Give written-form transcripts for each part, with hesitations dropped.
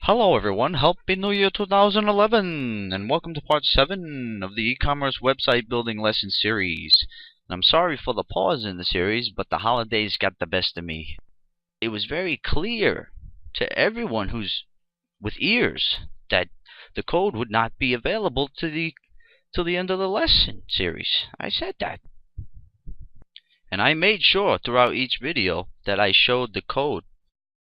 Hello everyone, Happy New Year 2011, and welcome to part 7 of the e-commerce website building lesson series. And I'm sorry for the pause in the series, but the holidays got the best of me. It was very clear to everyone who's with ears that the code would not be available till the end of the lesson series. I said that. And I made sure throughout each video that I showed the code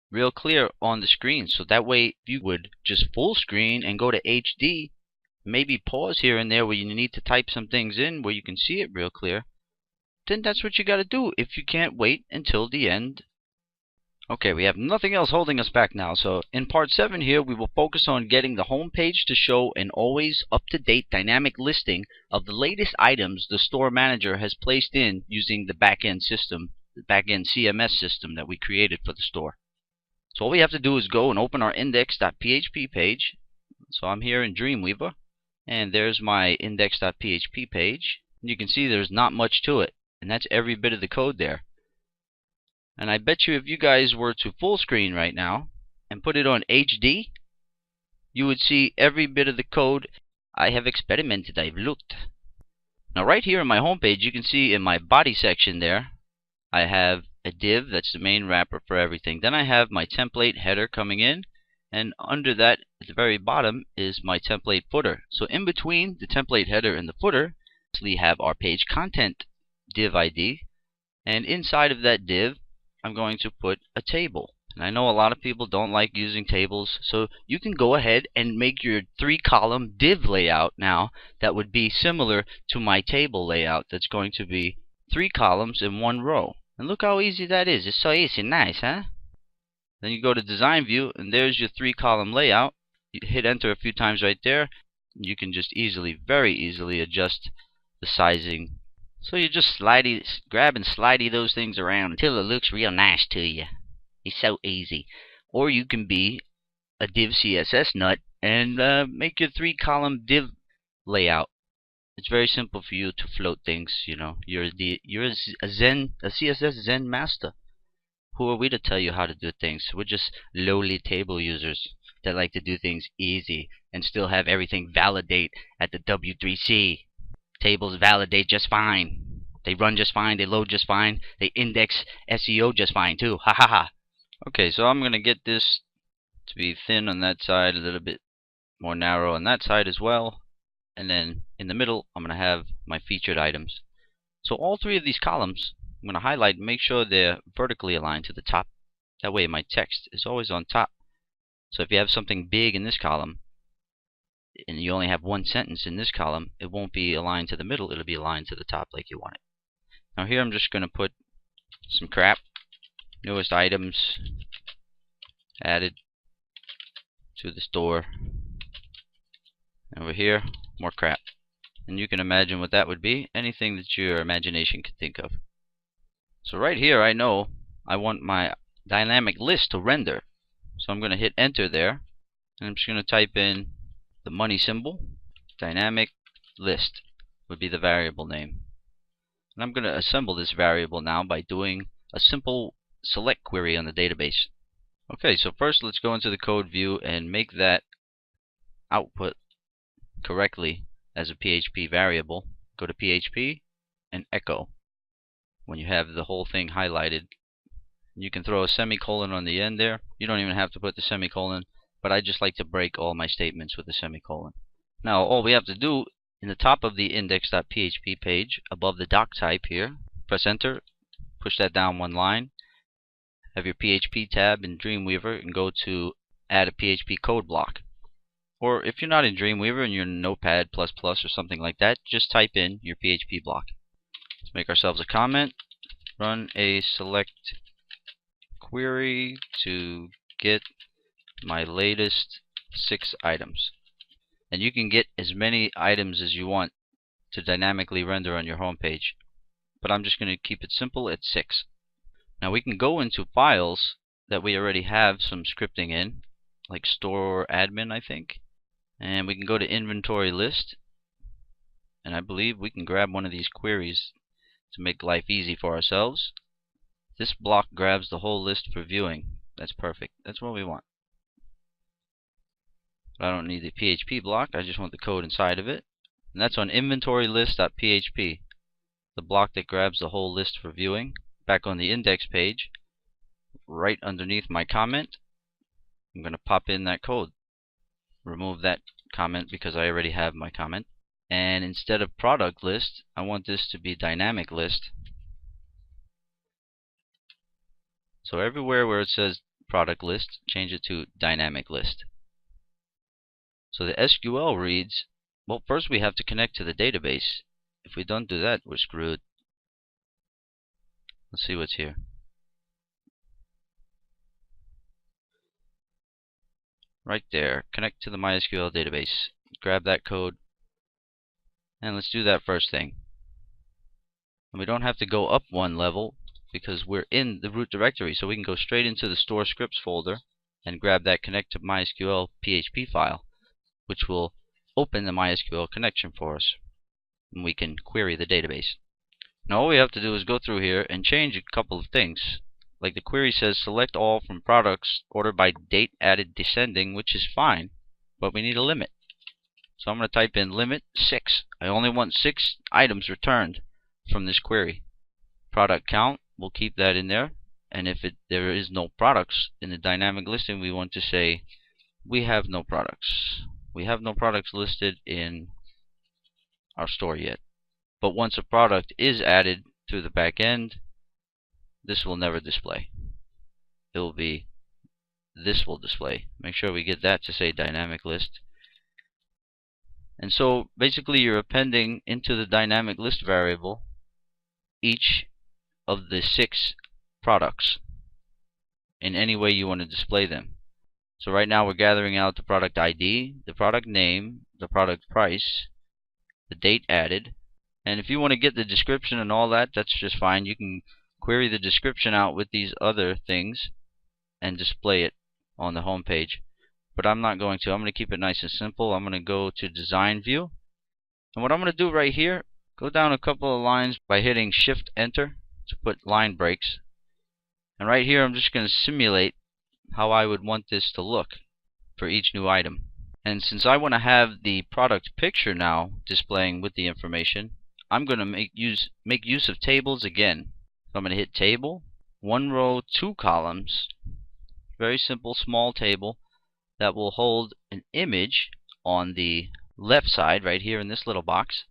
real clear on the screen, so that way if you would just full screen and go to HD, maybe pause here and there where you need to type some things in where you can see it real clear, then that's what you got to do if you can't wait until the end. Okay, we have nothing else holding us back now, so in part 7 here we will focus on getting the home page to show an always up-to-date dynamic listing of the latest items the store manager has placed in using the back-end system, the back-end CMS system that we created for the store. So all we have to do is go and open our index.php page. So I'm here in Dreamweaver, and there's my index.php page. And you can see there's not much to it, and that's every bit of the code there. And I bet you if you guys were to full screen right now and put it on HD, you would see every bit of the code. I have experimented, I've looked. Now right here on my home page, you can see in my body section there, I have a div that's the main wrapper for everything. Then I have my template header coming in, and under that at the very bottom is my template footer. So in between the template header and the footer, we have our page content div ID, and inside of that div I'm going to put a table. And I know a lot of people don't like using tables, so you can go ahead and make your 3-column div layout now that would be similar to my table layout. That's going to be 3 columns in 1 row. And look how easy that is. It's so easy, nice, huh? Then you go to design view, and there's your 3-column layout. You hit enter a few times right there. You can just very easily adjust the sizing. So you just grab and slidey those things around until it looks real nice to you. It's so easy. Or you can be a div CSS nut and make your 3-column div layout. It's very simple for you to float things, you know. You're a CSS Zen master. Who are we to tell you how to do things? We're just lowly table users that like to do things easy and still have everything validate at the W3C. Tables validate just fine. They run just fine. They load just fine. They index SEO just fine too. Ha ha ha. Okay, so I'm gonna get this to be thin on that side, a little bit more narrow on that side as well. And then in the middle, I'm going to have my featured items. So all 3 of these columns, I'm going to highlight and make sure they're vertically aligned to the top. That way my text is always on top. So if you have something big in this column, and you only have 1 sentence in this column, it won't be aligned to the middle, it'll be aligned to the top like you want it. Now here I'm just going to put some crap. Newest items added to the store. Over here, more crap. And you can imagine what that would be. Anything that your imagination can think of. So right here I know I want my dynamic list to render. So I'm going to hit enter there. And I'm just going to type in the money symbol. Dynamic list would be the variable name. And I'm going to assemble this variable now by doing a simple select query on the database. Okay, so first let's go into the code view and make that output correctly as a PHP variable. Go to PHP and echo when you have the whole thing highlighted. You can throw a semicolon on the end there. You don't even have to put the semicolon, but I just like to break all my statements with a semicolon. Now all we have to do in the top of the index.php page above the doc type here, press enter, push that down 1 line, have your PHP tab in Dreamweaver and go to add a PHP code block. Or if you're not in Dreamweaver and you're in Notepad++ or something like that, just type in your PHP block. Let's make ourselves a comment. Run a select query to get my latest 6 items. And you can get as many items as you want to dynamically render on your home page. But I'm just going to keep it simple at 6. Now we can go into files that we already have some scripting in, like store admin, I think. And we can go to inventory list, and I believe we can grab one of these queries to make life easy for ourselves. This block grabs the whole list for viewing. That's perfect. That's what we want. But I don't need the PHP block. I just want the code inside of it. And that's on inventory list.php, the block that grabs the whole list for viewing. Back on the index page, right underneath my comment, I'm going to pop in that code. Remove that comment because I already have my comment. And instead of product list, I want this to be dynamic list. So everywhere where it says product list, change it to dynamic list. So the SQL reads, well, first we have to connect to the database. If we don't do that, we're screwed. Let's see what's here. Right there, connect to the MySQL database. Grab that code, and let's do that first thing. And we don't have to go up one level because we're in the root directory, so we can go straight into the store scripts folder and grab that connect to MySQL PHP file, which will open the MySQL connection for us, and we can query the database. Now all we have to do is go through here and change a couple of things. Like the query says, select all from products ordered by date added descending, which is fine, but we need a limit. So I'm going to type in limit 6. I only want 6 items returned from this query. Product count, we'll keep that in there. And if there is no products in the dynamic listing, we want to say we have no products. We have no products listed in our store yet. But once a product is added through the back end, this will never display. It will be, this will display. Make sure we get that to say dynamic list. And so basically you're appending into the dynamic list variable each of the 6 products in any way you want to display them. So right now we're gathering out the product ID, the product name, the product price, the date added. And if you want to get the description and all that, that's just fine. You can query the description out with these other things and display it on the home page. But I'm not going to. I'm going to keep it nice and simple. I'm going to go to design view. And what I'm going to do right here, go down a couple of lines by hitting shift enter to put line breaks. And right here I'm just going to simulate how I would want this to look for each new item. And since I want to have the product picture now displaying with the information, I'm going to make use of tables again. So I'm going to hit table, 1 row, 2 columns. Very simple small table that will hold an image on the left side right here in this little box,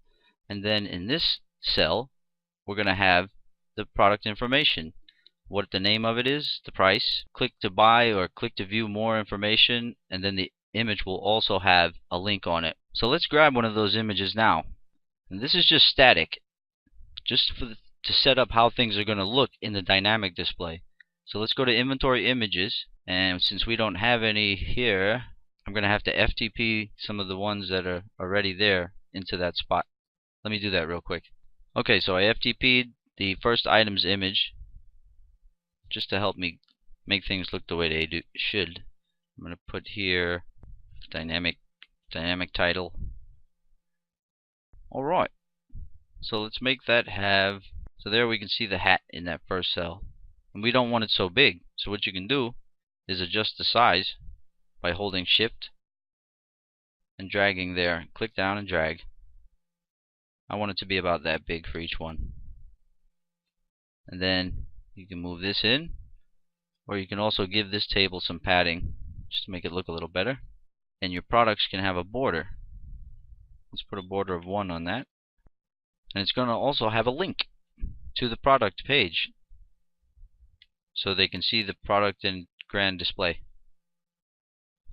and then in this cell we're going to have the product information, what the name of it is, the price, click to buy or click to view more information, and then the image will also have a link on it. So let's grab one of those images now. And this is just static, just to set up how things are going to look in the dynamic display. So let's go to inventory images, and since we don't have any here, I'm going to have to FTP some of the ones that are already there into that spot. Let me do that real quick. Okay, so I FTP'd the first item's image just to help me make things look the way they should. I'm going to put here dynamic title. Alright, so let's make that have, so there we can see the hat in that first cell. And we don't want it so big, so what you can do is adjust the size by holding shift and dragging there. Click down and drag. I want it to be about that big for each one. And then you can move this in, or you can also give this table some padding just to make it look a little better. And your products can have a border. Let's put a border of 1 on that. And it's going to also have a link to the product page so they can see the product in grand display.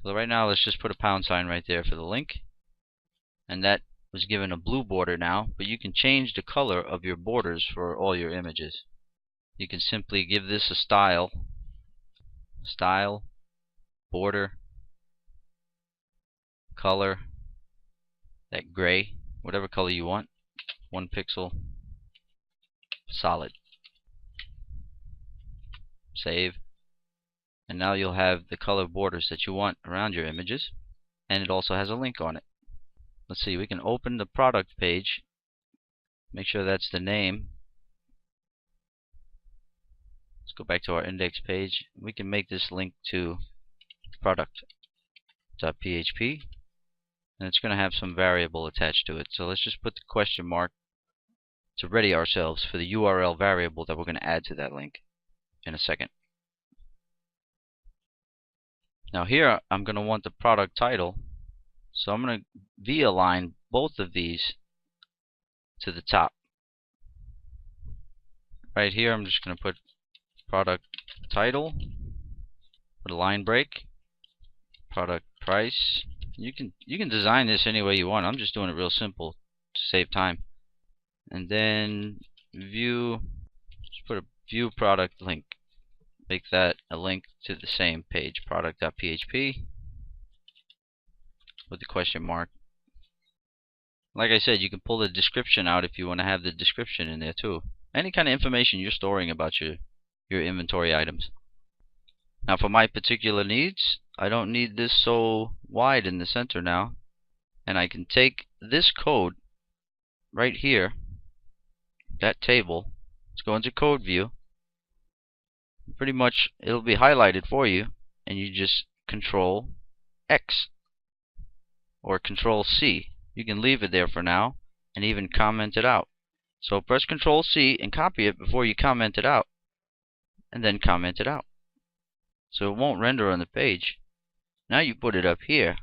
So right now let's just put a pound sign right there for the link. And that was given a blue border now, but you can change the color of your borders for all your images. You can simply give this a style, border, color, that gray, whatever color you want, 1 pixel, solid. Save. And now you'll have the color borders that you want around your images, and it also has a link on it. Let's see, we can open the product page, make sure that's the name. Let's go back to our index page. We can make this link to product product.php, and it's going to have some variable attached to it. So let's just put the question mark to ready ourselves for the URL variable that we're going to add to that link in a second. Now here I'm going to want the product title, so I'm going to v-align both of these to the top. Right here I'm just going to put product title, put a line break, product price. You can design this any way you want. I'm just doing it real simple to save time. And then view, just put a view product link. Make that a link to the same page, product.php, with the question mark. Like I said, you can pull the description out if you want to have the description in there too. Any kind of information you're storing about your inventory items. Now for my particular needs, I don't need this so wide in the center now, and I can take this code right here, that table. Let's go into code view. Pretty much it'll be highlighted for you, and you just Control X or Control C. You can leave it there for now and even comment it out. So press Control C and copy it before you comment it out, and then comment it out. So it won't render on the page. Now you put it up here.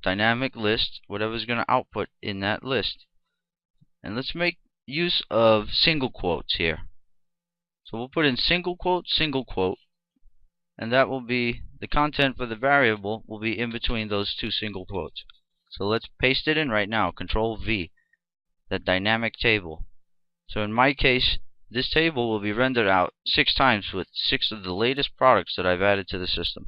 Dynamic list, whatever's going to output in that list. And let's make use of single quotes here. So we'll put in single quote, and that will be the content for the variable will be in between those two single quotes. So let's paste it in right now. Control V, that dynamic table. So in my case, this table will be rendered out 6 times with 6 of the latest products that I've added to the system.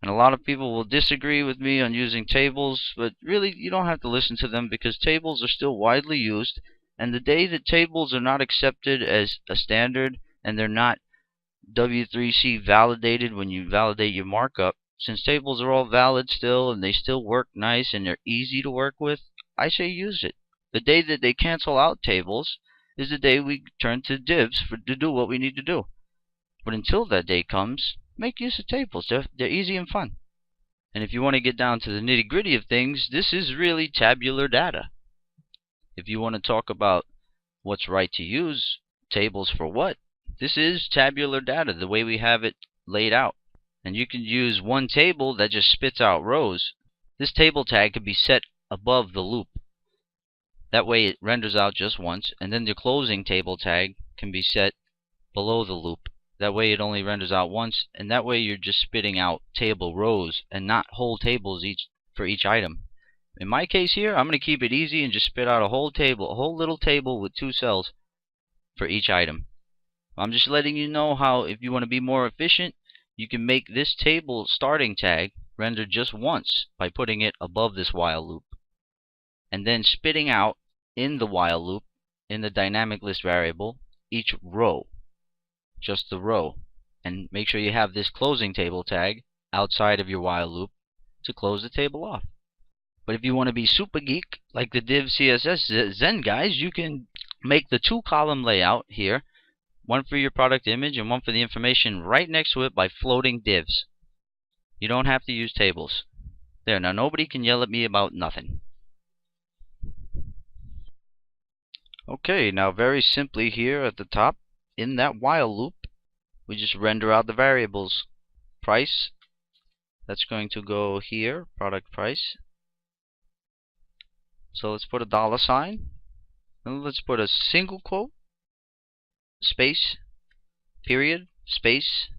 And a lot of people will disagree with me on using tables, but really you don't have to listen to them because tables are still widely used. And the day that tables are not accepted as a standard and they're not W3C validated when you validate your markup, since tables are all valid still and they still work nice and they're easy to work with, I say use it. The day that they cancel out tables is the day we turn to divs to do what we need to do. But until that day comes, make use of tables. They're easy and fun. And if you want to get down to the nitty-gritty of things, this is really tabular data. If you want to talk about what's right to use, tables for what, this is tabular data, the way we have it laid out. And you can use one table that just spits out rows. This table tag can be set above the loop. That way it renders out just once, and then the closing table tag can be set below the loop. That way it only renders out once, and that way you're just spitting out table rows and not whole tables for each item. In my case here, I'm going to keep it easy and just spit out a whole table, a whole little table with 2 cells for each item. I'm just letting you know how, if you want to be more efficient, you can make this table starting tag render just once by putting it above this while loop, and then spitting out in the while loop, in the dynamic list variable, each row, just the row. And make sure you have this closing table tag outside of your while loop to close the table off. But if you want to be super geek like the div CSS Zen guys, you can make the 2-column layout here, one for your product image and one for the information right next to it, by floating divs. You don't have to use tables. There, now nobody can yell at me about nothing. Okay, now very simply here at the top, in that while loop, we just render out the variables. Price, that's going to go here, product price. So let's put a $, and let's put a single quote, space, period, space,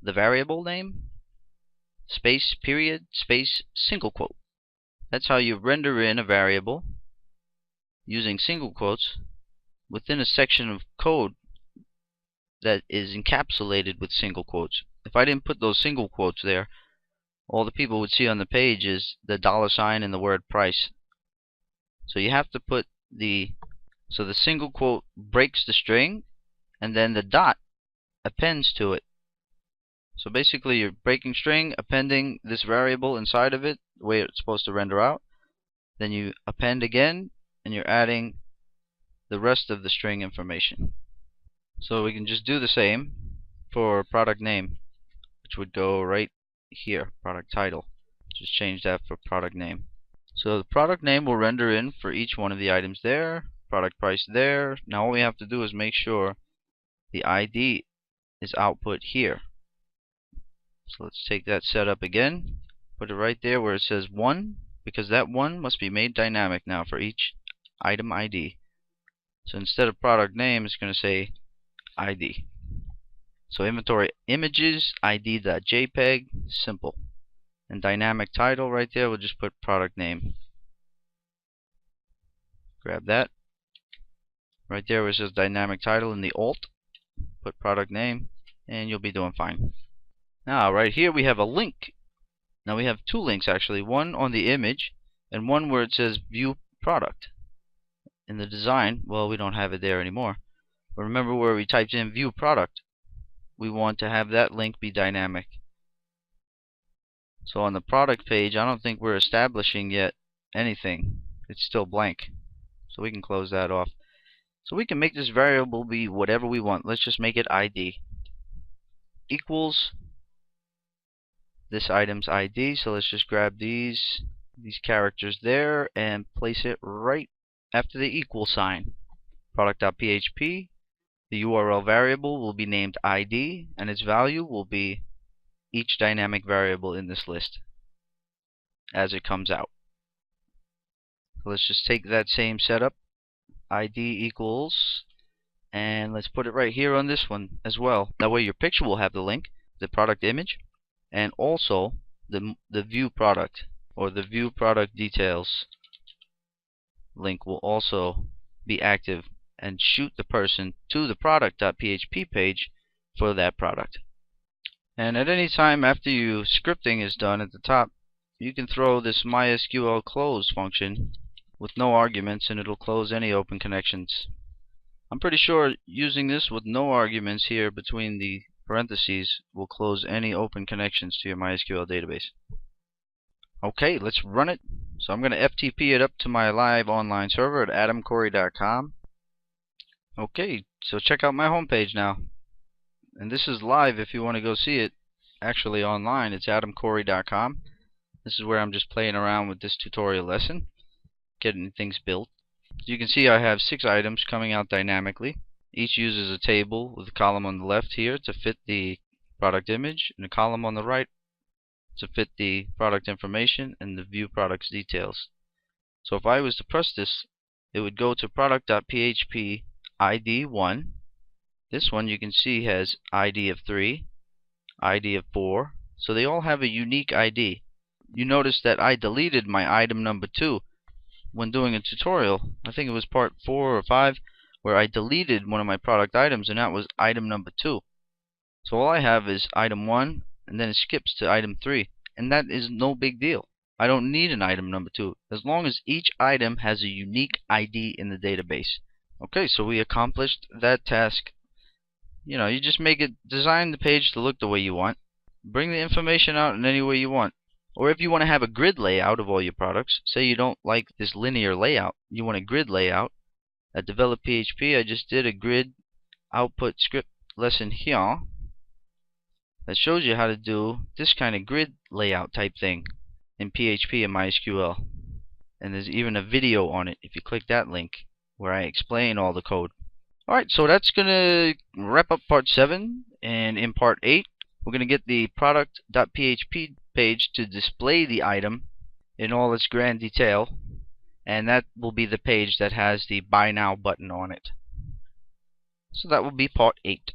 the variable name, space, period, space, single quote. That's how you render in a variable using single quotes within a section of code that is encapsulated with single quotes. If I didn't put those single quotes there, all the people would see on the page is the $, and the word price. So you have to put so the single quote breaks the string, and then the dot appends to it. So basically you're breaking string, appending this variable inside of it, the way it's supposed to render out. Then you append again, and you're adding the rest of the string information. So we can just do the same for product name, which would go right here, product title. Just change that for product name. So the product name will render in for each one of the items there. Product price there. Now all we have to do is make sure the ID is output here. So let's take that setup again. Put it right there where it says 1, because that 1 must be made dynamic now for each item ID. So instead of product name, it's going to say ID. So inventory images, id.jpg, simple. And dynamic title right there, we'll just put product name. Grab that. Right there where it says dynamic title in the alt, put product name, and you'll be doing fine. Now right here we have a link. Now we have two links actually, one on the image and one where it says view product. In the design, well, we don't have it there anymore. But remember where we typed in view product, we want to have that link be dynamic. So on the product page, I don't think we're establishing yet anything. It's still blank. So we can close that off. So we can make this variable be whatever we want. Let's just make it ID equals this item's ID. So let's just grab these characters there and place it right after the equal sign. Product.php. The URL variable will be named ID, and its value will be each dynamic variable in this list as it comes out. So let's just take that same setup, ID equals, and let's put it right here on this one as well. That way your picture will have the link, the product image, and also the view product or the view product details link will also be active and shoot the person to the product.php page for that product. And at any time after your scripting is done at the top, you can throw this MySQL close function with no arguments and it'll close any open connections. I'm pretty sure using this with no arguments here between the parentheses will close any open connections to your MySQL database. Okay, let's run it. So I'm going to FTP it up to my live online server at adamcorey.com. Okay, so check out my homepage now. And this is live if you want to go see it. Actually online, it's adamcorey.com. This is where I'm just playing around with this tutorial lesson, getting things built. As you can see, I have 6 items coming out dynamically. Each uses a table with a column on the left here to fit the product image and a column on the right to fit the product information and the view products details. So if I was to press this, it would go to product.php ID 1. This one you can see has ID of 3, ID of 4. So they all have a unique ID. You notice that I deleted my item number 2 when doing a tutorial. I think it was part 4 or 5 where I deleted one of my product items, and that was item number 2. So all I have is item 1, and then it skips to item 3, and that is no big deal. I don't need an item number 2 as long as each item has a unique ID in the database. Okay, so we accomplished that task. You know, you just design the page to look the way you want. Bring the information out in any way you want. Or if you want to have a grid layout of all your products, say you don't like this linear layout, you want a grid layout. At Develop PHP, I just did a grid output script lesson here that shows you how to do this kind of grid layout type thing in PHP and MySQL. And there's even a video on it if you click that link where I explain all the code. Alright, so that's going to wrap up part 7, and in part 8 we're going to get the product.php page to display the item in all its grand detail, and that will be the page that has the Buy Now button on it. So that will be part 8.